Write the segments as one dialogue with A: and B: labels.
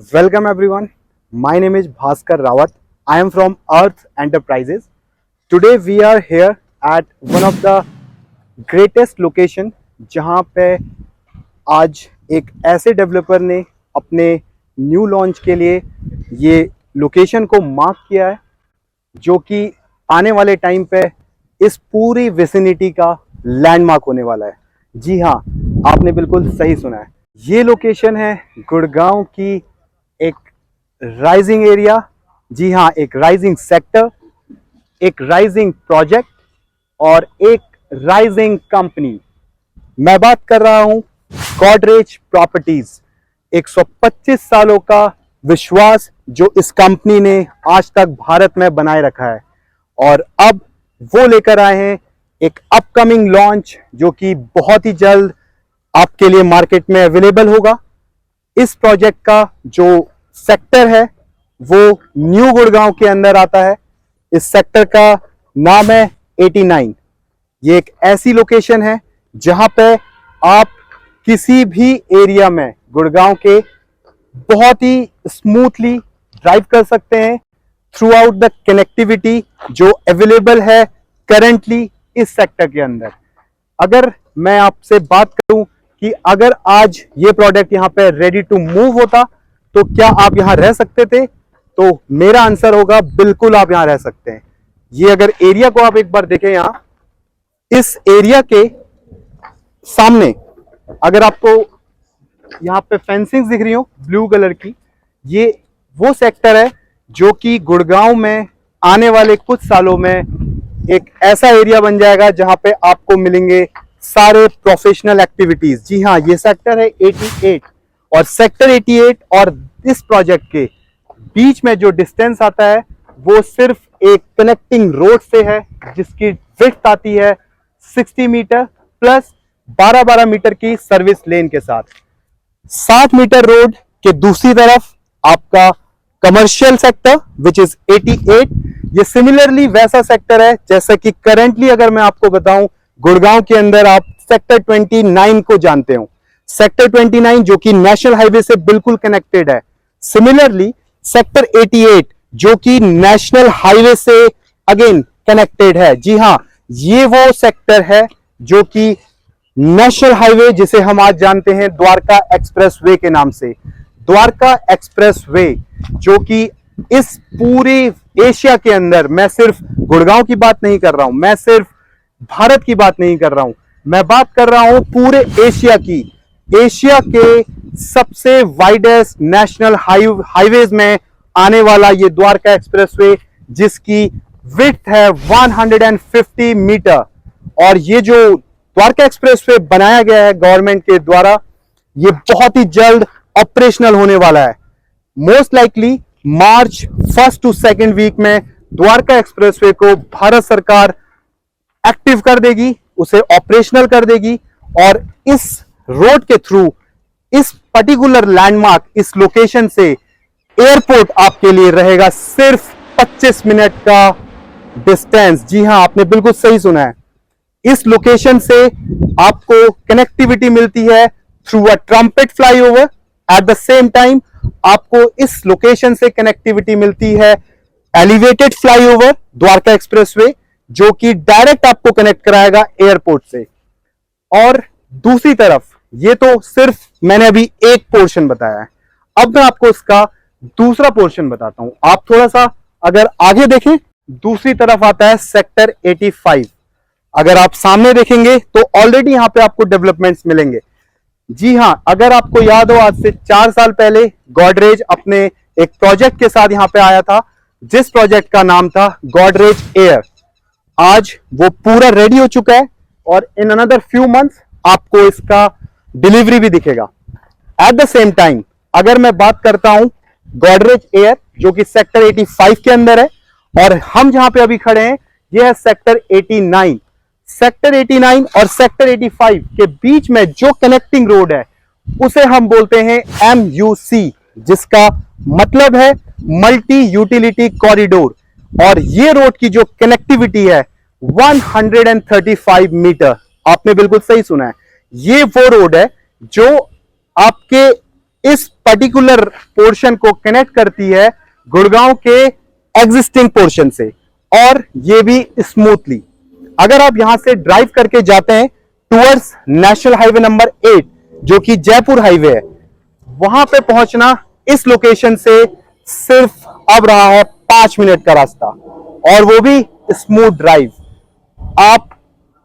A: Welcome everyone. My name is Bhaskar Rawat. I am from Earth Enterprises. Today we are here at one of the greatest location जहाँ पे आज एक ऐसे developer ने अपने new launch के लिए ये लोकेशन को मार्क किया है जो कि आने वाले टाइम पे इस पूरी विसिनिटी का लैंडमार्क होने वाला है। जी हाँ, आपने बिल्कुल सही सुना है। ये लोकेशन है गुड़गांव की एक राइजिंग एरिया, जी हाँ, एक राइजिंग सेक्टर, एक राइजिंग प्रोजेक्ट और एक राइजिंग कंपनी। मैं बात कर रहा हूं गॉडरेज प्रॉपर्टीज। 125 सालों का विश्वास जो इस कंपनी ने आज तक भारत में बनाए रखा है और अब वो लेकर आए हैं एक अपकमिंग लॉन्च जो कि बहुत ही जल्द आपके लिए मार्केट में अवेलेबल होगा। इस प्रोजेक्ट का जो सेक्टर है वो न्यू गुड़गांव के अंदर आता है। इस सेक्टर का नाम है 89। ये एक ऐसी लोकेशन है जहां पे आप किसी भी एरिया में गुड़गांव के बहुत ही स्मूथली ड्राइव कर सकते हैं थ्रू आउट द कनेक्टिविटी जो अवेलेबल है करेंटली इस सेक्टर के अंदर। अगर मैं आपसे बात करूं कि अगर आज ये प्रोडक्ट यहाँ पे रेडी टू मूव होता तो क्या आप यहाँ रह सकते थे, तो मेरा आंसर होगा बिल्कुल आप यहाँ रह सकते हैं। ये अगर एरिया को आप एक बार देखें, यहाँ इस एरिया के सामने अगर आपको यहाँ पे फेंसिंग दिख रही हो ब्लू कलर की, ये वो सेक्टर है जो कि गुड़गांव में आने वाले कुछ सालों में एक ऐसा एरिया बन जाएगा जहां पे आपको मिलेंगे सारे प्रोफेशनल एक्टिविटीज। जी हाँ, ये सेक्टर है 88 और सेक्टर 88 और इस प्रोजेक्ट के बीच में जो डिस्टेंस आता है वो सिर्फ एक कनेक्टिंग रोड से है जिसकी विड्थ आती है 60 मीटर प्लस 12-12 मीटर की सर्विस लेन के साथ। 60 मीटर रोड के दूसरी तरफ आपका कमर्शियल सेक्टर विच इज 88। ये सिमिलरली वैसा सेक्टर है जैसा कि करेंटली अगर मैं आपको बताऊं गुड़गांव के अंदर आप सेक्टर 29 को जानते हो। सेक्टर 29 जो कि नेशनल हाईवे से बिल्कुल कनेक्टेड है। सिमिलरली सेक्टर 88 जो कि नेशनल हाईवे से अगेन कनेक्टेड है। जी हां, ये वो सेक्टर है जो कि नेशनल हाईवे जिसे हम आज जानते हैं द्वारका एक्सप्रेस वे के नाम से, द्वारका एक्सप्रेस वे जो कि इस पूरे एशिया के अंदर, मैं सिर्फ गुड़गांव की बात नहीं कर रहा हूं, मैं सिर्फ भारत की बात नहीं कर रहा हूं, मैं बात कर रहा हूं पूरे एशिया की। एशिया के सबसे वाइडेस्ट नेशनल हाईवेज में आने वाला ये द्वारका एक्सप्रेसवे जिसकी विड्थ है 150 मीटर और ये जो द्वारका एक्सप्रेसवे बनाया गया है गवर्नमेंट के द्वारा, ये बहुत ही जल्द ऑपरेशनल होने वाला है। Most likely March 1st to 2nd week में द्वारका एक्सप्रेसवे को भारत सरकार एक्टिव कर देगी, उसे ऑपरेशनल कर देगी और इस रोड के थ्रू इस पर्टिकुलर लैंडमार्क, इस लोकेशन से एयरपोर्ट आपके लिए रहेगा सिर्फ 25 मिनट का डिस्टेंस। जी हां, आपने बिल्कुल सही सुना है। इस लोकेशन से आपको कनेक्टिविटी मिलती है through a trumpet flyover. At the same time आपको इस लोकेशन से कनेक्टिविटी मिलती है एलिवेटेड फ्लाईओवर द्वारका एक्सप्रेसवे जो कि डायरेक्ट आपको कनेक्ट कराएगा एयरपोर्ट से। और दूसरी तरफ, ये तो सिर्फ मैंने अभी एक पोर्शन बताया है, अब मैं आपको इसका दूसरा पोर्शन बताता हूं। आप थोड़ा सा अगर आगे देखें, दूसरी तरफ आता है सेक्टर 85। अगर आप सामने देखेंगे तो ऑलरेडी यहां पे आपको डेवलपमेंट्स मिलेंगे। जी हां, अगर आपको याद हो आज से 4 साल पहले गॉडरेज अपने एक प्रोजेक्ट के साथ यहां पे आया था जिस प्रोजेक्ट का नाम था गॉडरेज एयर। आज वो पूरा रेडी हो चुका है और इन अनदर फ्यू मंथ्स आपको इसका डिलीवरी भी दिखेगा। एट द सेम टाइम अगर मैं बात करता हूं गॉडरेज एयर जो कि सेक्टर 85 के अंदर है और हम जहां पे अभी खड़े हैं यह है सेक्टर 89। सेक्टर 89 और सेक्टर 85 के बीच में जो कनेक्टिंग रोड है उसे हम बोलते हैं MUC, जिसका मतलब है मल्टी यूटिलिटी कॉरिडोर। और ये रोड की जो कनेक्टिविटी है 135 मीटर, आपने बिल्कुल सही सुना है। ये वो रोड है जो आपके इस पर्टिकुलर पोर्शन को कनेक्ट करती है गुड़गांव के एग्जिस्टिंग पोर्शन से, और ये भी स्मूथली। अगर आप यहां से ड्राइव करके जाते हैं टुवर्ड्स नेशनल हाईवे नंबर 8 जो कि जयपुर हाईवे है, वहां पे पहुंचना इस लोकेशन से सिर्फ अब रहा है 5 मिनट का रास्ता, और वो भी स्मूथ ड्राइव। आप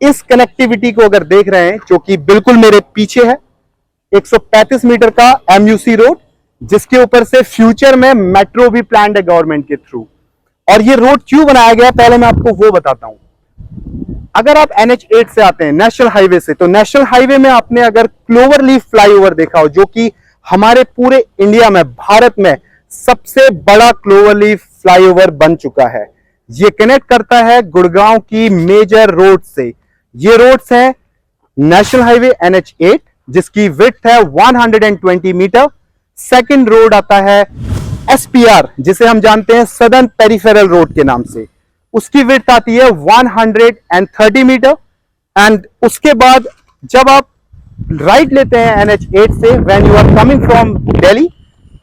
A: इस कनेक्टिविटी को अगर देख रहे हैं जो कि बिल्कुल मेरे पीछे है, 135 मीटर का एमयूसी रोड, जिसके ऊपर से फ्यूचर में मेट्रो भी प्लान्ड है गवर्नमेंट के थ्रू। और ये रोड क्यों बनाया गया पहले मैं आपको वो बताता हूं। अगर आप NH8 से आते हैं नेशनल हाईवे से, तो नेशनल हाईवे में आपने अगर क्लोवर लीफ फ्लाईओवर देखा हो, जो कि हमारे पूरे इंडिया में, भारत में सबसे बड़ा क्लोवर लीफ फ्लाईओवर बन चुका है। ये कनेक्ट करता है गुड़गांव की मेजर रोड से। ये रोड्स हैं नेशनल हाईवे NH8 जिसकी विड्थ है 120 मीटर। सेकंड रोड आता है SPR जिसे हम जानते हैं सदर्न पेरिफेरल रोड के नाम से, उसकी विड्थ आती है 130 मीटर। एंड उसके बाद जब आप राइट लेते हैं NH8 से, when you are coming from Delhi,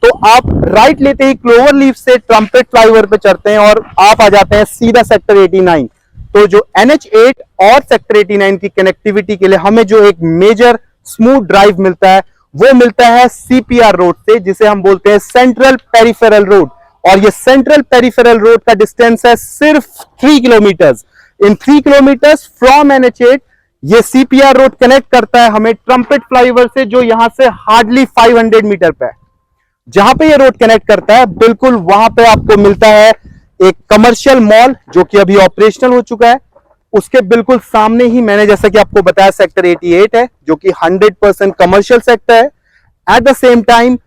A: तो आप राइट लेते ही क्लोवर लीफ से ट्रम्पेट फ्लाईओवर पे चढ़ते हैं और आप आ जाते हैं सीधा सेक्टर 89। तो जो NH8 और सेक्टर 89 की कनेक्टिविटी के लिए हमें जो एक मेजर स्मूथ ड्राइव मिलता है, वो मिलता है CPR रोड से, जिसे हम बोलते हैं सेंट्रल पेरिफेरल रोड। और ये सेंट्रल पेरिफेरल रोड का डिस्टेंस है सिर्फ 3 kilometres. In 3 kilometres from NH8 ये CPR रोड कनेक्ट करता है हमें ट्रम्पेट फ्लाईओवर से, जो यहां से हार्डली 500 मीटर पे है। जहां पे ये रोड कनेक्ट करता है बिल्कुल वहां पे आपको मिलता है एक कमर्शियल मॉल जो कि अभी ऑपरेशनल हो चुका है। उसके बिल्कुल सामने ही मैंने जैसा कि आपको बताया सेक्टर 88 है जो कि 100% कमर्शियल सेक्टर है। एट द सेम टाइम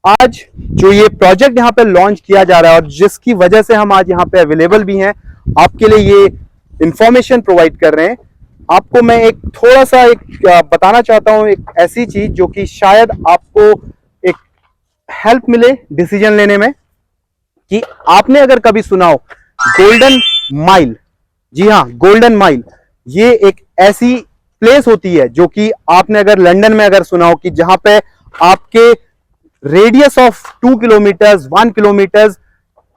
A: आज जो ये प्रोजेक्ट यहाँ पे लॉन्च किया जा रहा है और जिसकी वजह से हम आज यहाँ पे अवेलेबल भी हैं, आपके लिए ये इंफॉर्मेशन प्रोवाइड कर रहे हैं। आपको मैं एक थोड़ा सा एक बताना चाहता हूं, एक ऐसी चीज जो कि शायद आपको एक हेल्प मिले डिसीजन लेने में, कि आपने अगर कभी सुना हो गोल्डन माइल। जी हाँ, गोल्डन माइल ये एक ऐसी प्लेस होती है जो कि आपने अगर लंदन में अगर सुना हो कि जहां पे आपके रेडियस ऑफ 2 किलोमीटर्स 1 किलोमीटर्स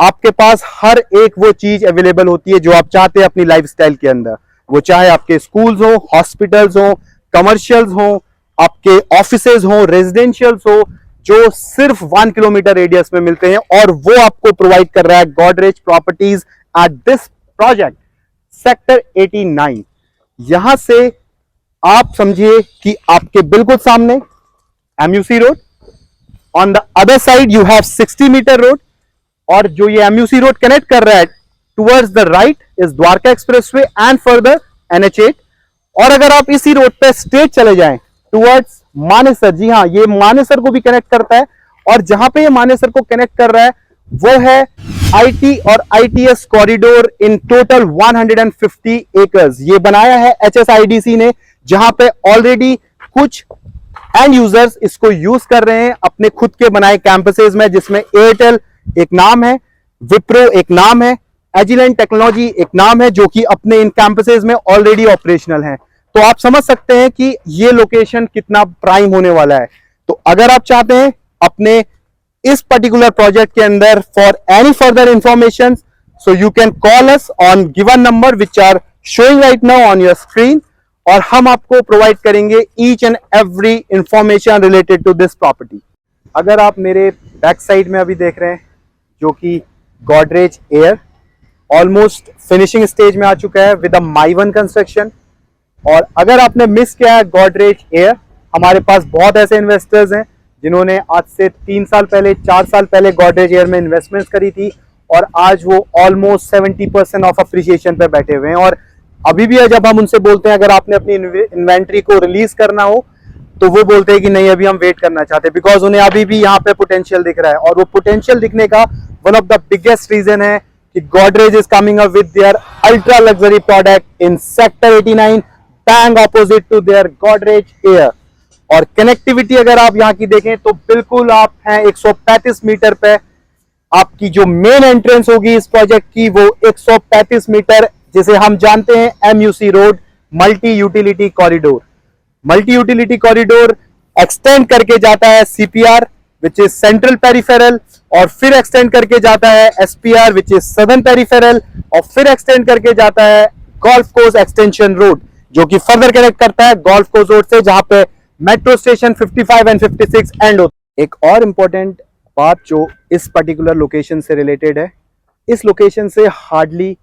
A: आपके पास हर एक वो चीज अवेलेबल होती है जो आप चाहते हैं अपनी लाइफस्टाइल के अंदर। वो चाहे आपके स्कूल्स हो, हॉस्पिटल्स हो, कमर्शियल्स हो, आपके ऑफिसेज हो, रेजिडेंशियल्स हो, जो सिर्फ 1 किलोमीटर रेडियस में मिलते हैं। और वो आपको प्रोवाइड कर रहा है Godrej properties at this project sector 89। यहां से आप समझिए कि आपके बिल्कुल सामने MUC road, on the other side you have 60 metre road, और जो ये एमयूसी रोड कनेक्ट कर रहा है towards the right is Dwarka expressway and further NH8। और अगर आप इसी रोड पे स्ट्रेट चले जाएं टुवर्ड्स मानेसर, जी हाँ, ये मानेसर को भी कनेक्ट करता है। और जहां पे ये मानेसर को कनेक्ट कर रहा है वो है IT और ITS corridor in total 150 acres. ये बनाया है HSIDC ने, जहां पे ऑलरेडी कुछ एंड यूजर्स इसको यूज कर रहे हैं अपने खुद के बनाए कैंपसेस में, जिसमें एयरटेल एक नाम है, विप्रो एक नाम है, एजिलेंट टेक्नोलॉजी एक नाम है, जो कि अपने इन कैंपसेस में ऑलरेडी ऑपरेशनल हैं। तो आप समझ सकते हैं कि ये लोकेशन कितना प्राइम होने वाला है। तो अगर आप चाहते हैं अपने इस पर्टिकुलर प्रोजेक्ट के अंदर for any further information, so you can call us on given number which are showing right now on your screen, और हम आपको प्रोवाइड करेंगे each and every information related to this property. अगर आप मेरे back side में अभी देख रहे हैं जो कि Godrej air almost finishing stage में आ चुका है विद माई वन कंस्ट्रक्शन। और अगर आपने मिस किया है गोदरेज एयर, हमारे पास बहुत ऐसे इन्वेस्टर्स हैं जिन्होंने आज से 3 साल पहले 4 साल पहले गोदरेज एयर में इन्वेस्टमेंट्स करी थी, और आज वो ऑलमोस्ट 70% ऑफ अप्रिसिएशन पे बैठे हुए हैं। और अभी भी जब हम उनसे बोलते हैं अगर आपने अपनी इन्वेंट्री को रिलीज करना हो, तो वो बोलते हैं कि नहीं, अभी हम वेट करना चाहते हैं, बिकॉज उन्हें अभी भी यहाँ पे पोटेंशियल दिख रहा है। और वो पोटेंशियल दिखने का one of the biggest reason है कि Godrej is coming up with their ultra luxury product in sector 89 bang opposite to their Godrej air. और कनेक्टिविटी अगर आप यहाँ की देखें तो बिल्कुल आप हैं 135 मीटर पे। आपकी जो मेन एंट्रेंस होगी इस प्रोजेक्ट की वो 135 मीटर, जिसे हम जानते हैं MUC road, multi utility corridor. Multi utility corridor extend करके जाता है CPR, which is central peripheral, और फिर एक्सटेंड करके जाता है SPR which is southern peripheral, और फिर एक्सटेंड करके जाता है गोल्फ कोर्स एक्सटेंशन रोड, जो कि फर्दर कनेक्ट करता है गोल्फ कोर्स रोड से, जहां पे मेट्रो स्टेशन 55 एंड 56 एंड होता है। एक और इंपॉर्टेंट बात जो इस पर्टिकुलर लोकेशन से रिलेटेड है, इस लोकेशन से हार्डली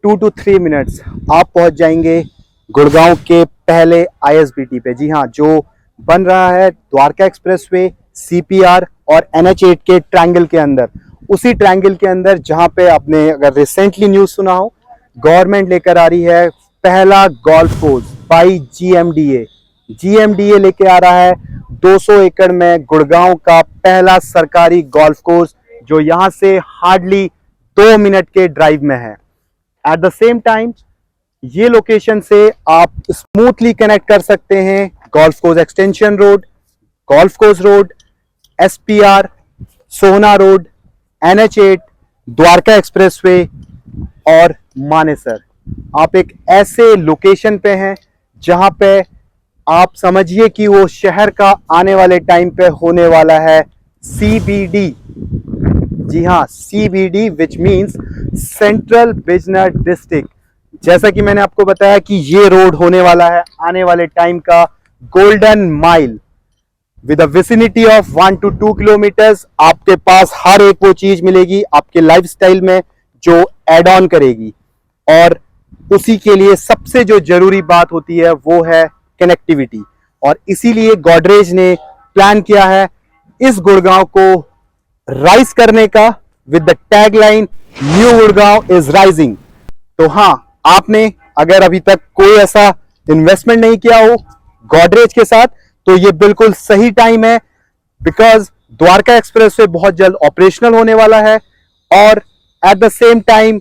A: 2 to 3 मिनट्स आप पहुंच जाएंगे गुड़गांव के पहले ISBT पे। जी हाँ, जो बन रहा है द्वारका एक्सप्रेसवे, CPR और NH8 के ट्रायंगल के अंदर, उसी ट्रायंगल के अंदर जहां पे आपने अगर रिसेंटली न्यूज सुना हो, गवर्नमेंट लेकर आ रही है पहला गोल्फ कोर्स बाई GMDA लेके आ रहा है 200 एकड़ में गुड़गांव का पहला सरकारी गोल्फ कोर्स, जो यहां से हार्डली 2 मिनट के ड्राइव में है। एट द सेम टाइम ये लोकेशन से आप स्मूथली कनेक्ट कर सकते हैं golf course extension road, golf course road, SPR, सोहना रोड, NH8, द्वारका एक्सप्रेसवे और मानेसर। आप एक ऐसे लोकेशन पे हैं जहां पे आप समझिए कि वो शहर का आने वाले टाइम पे होने वाला है CBD। जी हाँ, CBD which means central business district. जैसा कि मैंने आपको बताया कि ये रोड होने वाला है आने वाले टाइम का golden mile with a vicinity of 1 to 2 kilometres. आपके पास हर एक वो चीज मिलेगी आपके लाइफस्टाइल में जो एड ऑन करेगी, और उसी के लिए सबसे जो जरूरी बात होती है वो है कनेक्टिविटी। और इसीलिए गोदरेज ने प्लान किया है इस गुड़गांव को राइज करने का with the tagline new Gurgaon is rising. तो हाँ, आपने अगर अभी तक कोई ऐसा इन्वेस्टमेंट नहीं किया हो गोदरेज के साथ, तो ये बिल्कुल सही टाइम है, बिकॉज द्वारका एक्सप्रेसवे बहुत जल्द ऑपरेशनल होने वाला है, और at the same time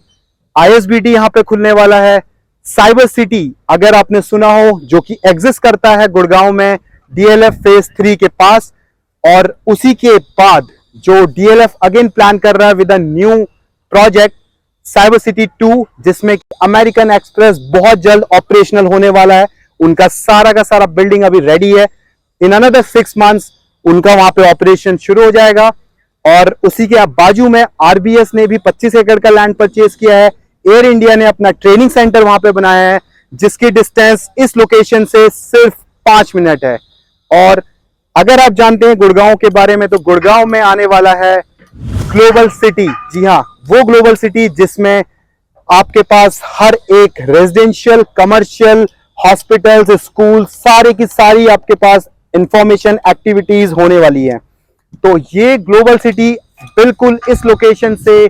A: ISBT यहां पे खुलने वाला है। साइबर सिटी अगर आपने सुना हो, जो कि एग्जिस्ट करता है गुड़गांव में DLF फेज 3 के पास, और उसी के बाद जो DLF अगेन प्लान कर रहा है with a new project cyber city 2, जिसमें अमेरिकन एक्सप्रेस बहुत जल्द ऑपरेशनल होने वाला है। उनका सारा का सारा बिल्डिंग अभी रेडी है, इन अनदर 6 मंथ्स उनका वहां पे ऑपरेशन शुरू हो जाएगा। और उसी के बाजू में RBS ने भी 25 एकड़ का लैंड परचेज किया है। एयर इंडिया ने अपना ट्रेनिंग सेंटर वहां पे बनाया है, जिसकी डिस्टेंस इस लोकेशन से सिर्फ 5 मिनट है। और अगर आप जानते हैं गुड़गांव के बारे में, तो गुड़गांव में आने वाला है ग्लोबल सिटी। जी हाँ, वो ग्लोबल सिटी जिसमें आपके पास हर एक रेजिडेंशियल, कमर्शियल, हॉस्पिटल्स, स्कूल, सारे की सारी आपके पास इंफॉर्मेशन एक्टिविटीज होने वाली है। तो ये ग्लोबल सिटी बिल्कुल इस लोकेशन से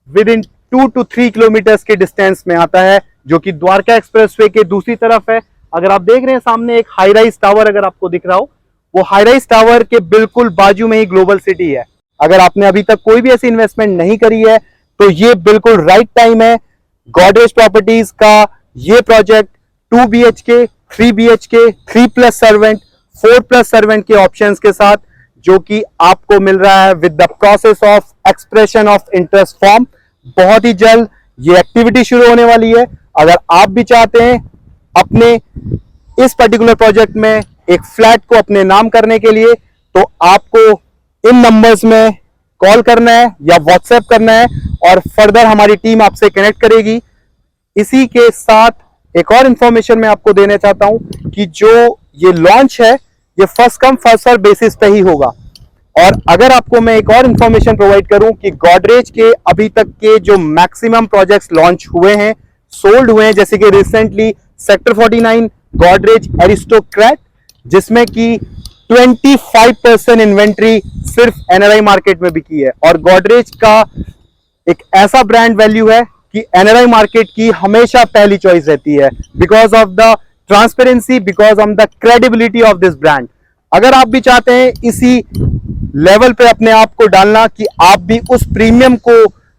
A: विद इन 2 to 3 किलोमीटर्स के डिस्टेंस में आता है, जो कि द्वारका एक्सप्रेसवे के दूसरी तरफ है। अगर आप देख रहे हैं सामने एक हाई राइज टावर अगर आपको दिख रहा हो, वो हाई राइज टावर के बिल्कुल बाजू में ही ग्लोबल सिटी है। अगर आपने अभी तक कोई भी ऐसी इन्वेस्टमेंट नहीं करी है, तो ये बिल्कुल राइट टाइम है। गोदरेज प्रॉपर्टीज का ये project 2 BHK, 3 BHK, 3+ servant, 4+ servant के ऑप्शंस के साथ, जो कि आपको मिल रहा है with the process of expression of interest form. बहुत ही जल्द ये एक्टिविटी शुरू होने वाली है। अगर आप भी चाहते हैं अपने इस पर्टिकुलर प्रोजेक्ट में एक फ्लैट को अपने नाम करने के लिए, तो आपको इन नंबर्स में कॉल करना है या व्हाट्सएप करना है, और फर्दर हमारी टीम आपसे कनेक्ट करेगी। इसी के साथ एक और इंफॉर्मेशन मैं आपको देना चाहता हूं कि जो ये लॉन्च है ये first come first serve basis पे ही होगा। और अगर आपको मैं एक और इंफॉर्मेशन प्रोवाइड करूं कि गोदरेज के अभी तक के जो मैक्सिमम प्रोजेक्ट्स लॉन्च हुए हैं, सोल्ड हुए हैं, जैसे कि रिसेंटली सेक्टर 49 गोदरेज एरिस्टोक्रेट, जिसमें कि 25% इन्वेंट्री सिर्फ NRI मार्केट में बिकी है। और गोदरेज का एक ऐसा ब्रांड वैल्यू है कि NRI मार्केट की हमेशा पहली चॉइस रहती है, because of the transparency, because of the credibility of this brand. अगर आप भी चाहते हैं इसी लेवल पे अपने आप को डालना कि आप भी उस प्रीमियम को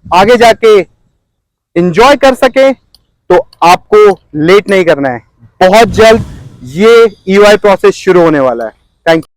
A: आगे जाके एंजॉय कर सके, तो आपको लेट नहीं करना है। बहुत जल्द ये EOI प्रोसेस शुरू होने वाला है। Thank you.